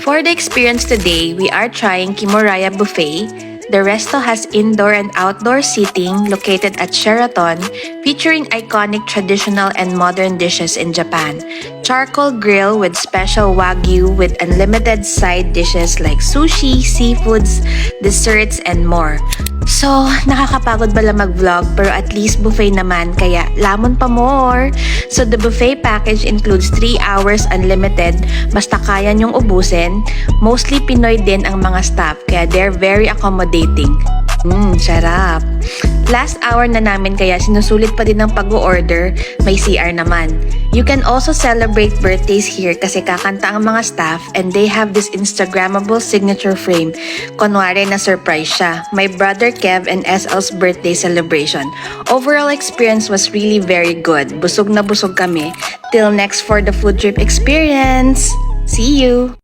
For the experience today, we are trying Kimuraya Buffet. The resto has indoor and outdoor seating located at Sheraton, featuring iconic traditional and modern dishes in Japan. Charcoal grill with special wagyu with unlimited side dishes like sushi, seafoods, desserts, and more. So, nakakapagod bala mag-vlog pero at least buffet naman kaya lamon pa more. So, the buffet package includes 3 hours unlimited, basta kaya nyong ubusin. Mostly Pinoy din ang mga staff kaya they're very accommodating. Sarap. Last hour na namin kaya sinusulit pa din ng pag-order, may CR naman. You can also celebrate birthdays here kasi kakanta ang mga staff and they have this Instagrammable signature frame. Kunwari na surprise siya. My brother Kev and SL's birthday celebration. Overall experience was really very good. Busog na busog kami. Till next for the food trip experience. See you!